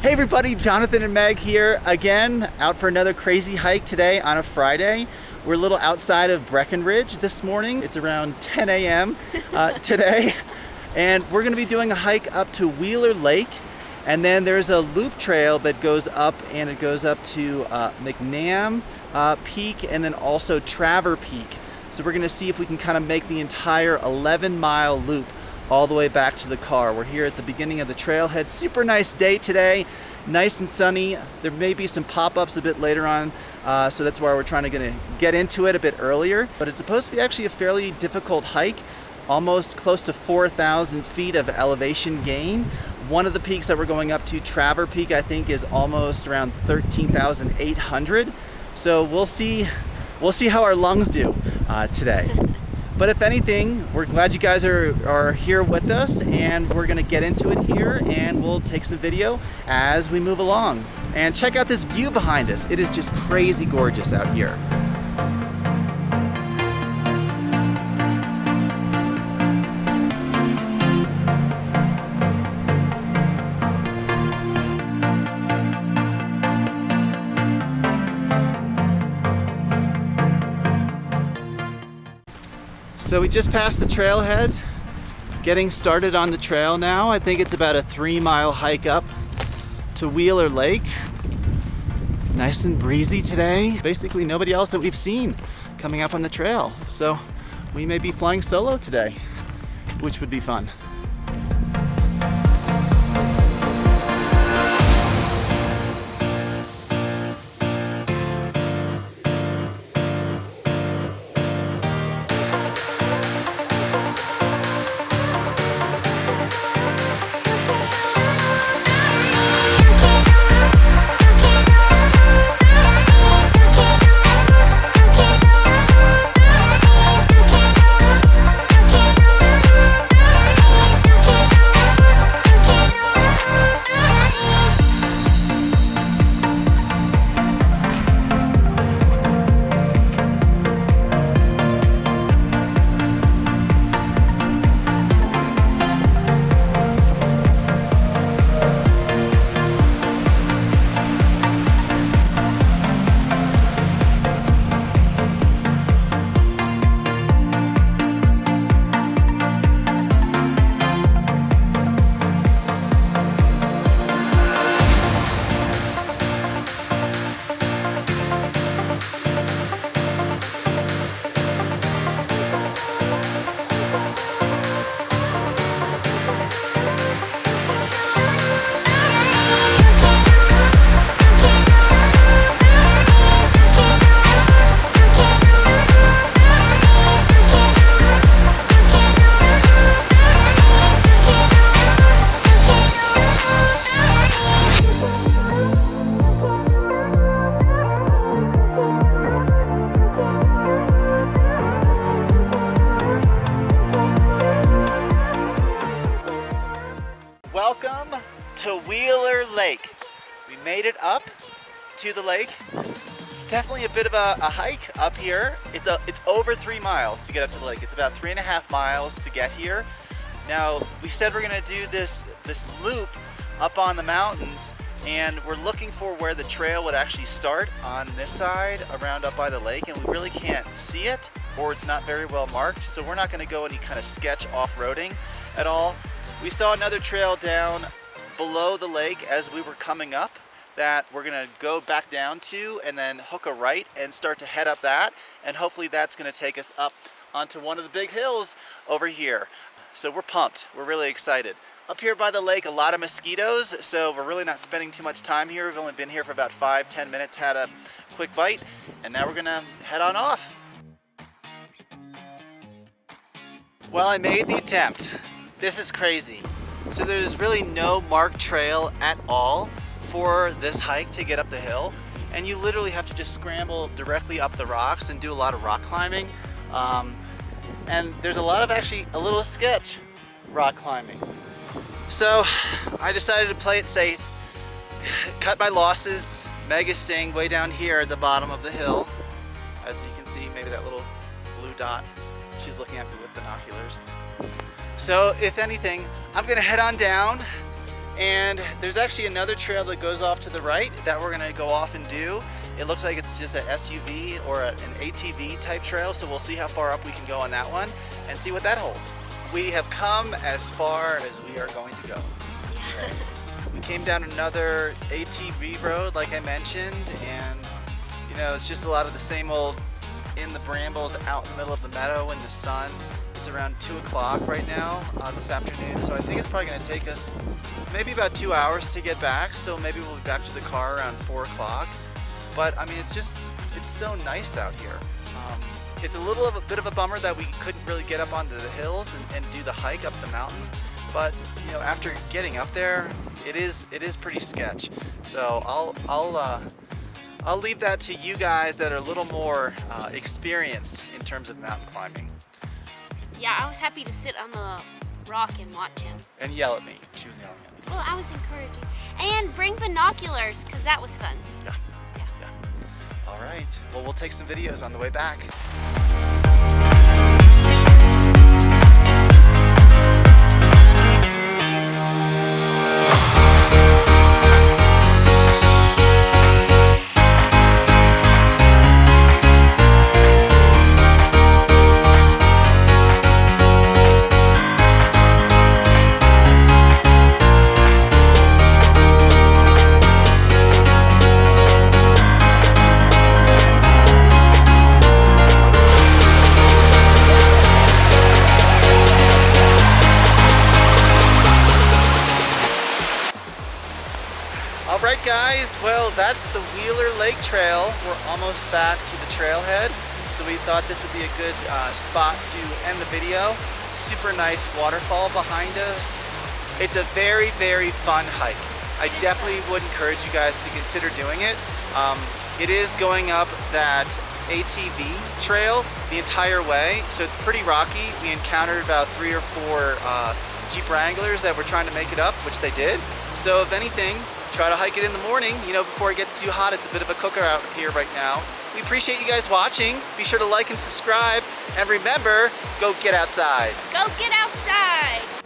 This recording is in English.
Hey everybody, Jonathan and Meg here again, out for another crazy hike today on a Friday. We're a little outside of Breckenridge this morning. It's around 10 a.m. Today, and we're gonna be doing a hike up to Wheeler Lake, and then there's a loop trail that goes up, and it goes up to McNam Peak and then also Traver Peak. So we're gonna see if we can kind of make the entire 11-mile loop all the way back to the car. We're here at the beginning of the trailhead. Super nice day today, nice and sunny. There may be some pop-ups a bit later on, so that's why we're trying to get into it a bit earlier. But it's supposed to be actually a fairly difficult hike, almost close to 4,000 feet of elevation gain. One of the peaks that we're going up to, Traver Peak, I think is almost around 13,800. So we'll see how our lungs do today. But if anything, we're glad you guys are here with us, and we're gonna get into it here, and we'll take some video as we move along. And check out this view behind us. It is just crazy gorgeous out here. So we just passed the trailhead, getting started on the trail now. I think it's about a 3-mile hike up to Wheeler Lake. Nice and breezy today. Basically nobody else that we've seen coming up on the trail. So we may be flying solo today, which would be fun. Welcome to Wheeler Lake. We made it up to the lake. It's definitely a bit of a hike up here. It's over 3 miles to get up to the lake. It's about 3.5 miles to get here. Now, we said we're gonna do this loop up on the mountains, and we're looking for where the trail would actually start on this side, around up by the lake, and we really can't see it, or it's not very well marked, so we're not gonna go any kind of sketch off-roading at all. We saw another trail down below the lake as we were coming up that we're gonna go back down to and then hook a right and start to head up that, and hopefully that's gonna take us up onto one of the big hills over here. So we're pumped, we're really excited. Up here by the lake, a lot of mosquitoes, so we're really not spending too much time here. We've only been here for about 5-10 minutes, had a quick bite, and now we're gonna head on off. Well, I made the attempt. This is crazy. So there's really no marked trail at all for this hike to get up the hill, and you literally have to just scramble directly up the rocks and do a lot of rock climbing. And there's a lot of actually a little sketch rock climbing. So I decided to play it safe, cut my losses. Meg is staying way down here at the bottom of the hill. As you can see, maybe that little blue dot. She's looking at me with binoculars. So if anything, I'm gonna head on down And there's actually another trail that goes off to the right that we're gonna go off and do. It looks like it's just an SUV or an ATV type trail, so we'll see how far up we can go on that one and see what that holds. We have come as far as we are going to go. Yeah. We came down another ATV road, like I mentioned, and you know, it's just a lot of the same old in the brambles out in the middle of the meadow in the sun. It's around 2 o'clock right now this afternoon, so I think it's probably going to take us maybe about 2 hours to get back, so maybe we'll be back to the car around 4 o'clock. But I mean, it's so nice out here. It's a bit of a bummer that we couldn't really get up onto the hills and do the hike up the mountain, but you know, after getting up there, it is pretty sketch. So I'll leave that to you guys that are a little more experienced in terms of mountain climbing. Yeah, I was happy to sit on the rock and watch him. And yell at me. She was yelling at me. Well, I was encouraging. And bring binoculars, because that was fun. Yeah. All right. Well, we'll take some videos on the way back. Alright guys, well that's the Wheeler Lake Trail. We're almost back to the trailhead, so we thought this would be a good spot to end the video. Super nice waterfall behind us. It's a very, very fun hike. I definitely would encourage you guys to consider doing it. It is going up that ATV trail the entire way, so it's pretty rocky. We encountered about 3 or 4 Jeep Wranglers that were trying to make it up, which they did. So if anything, try to hike it in the morning, you know, before it gets too hot. It's a bit of a cooker out here right now. We appreciate you guys watching. Be sure to like and subscribe. And remember, go get outside. Go get outside.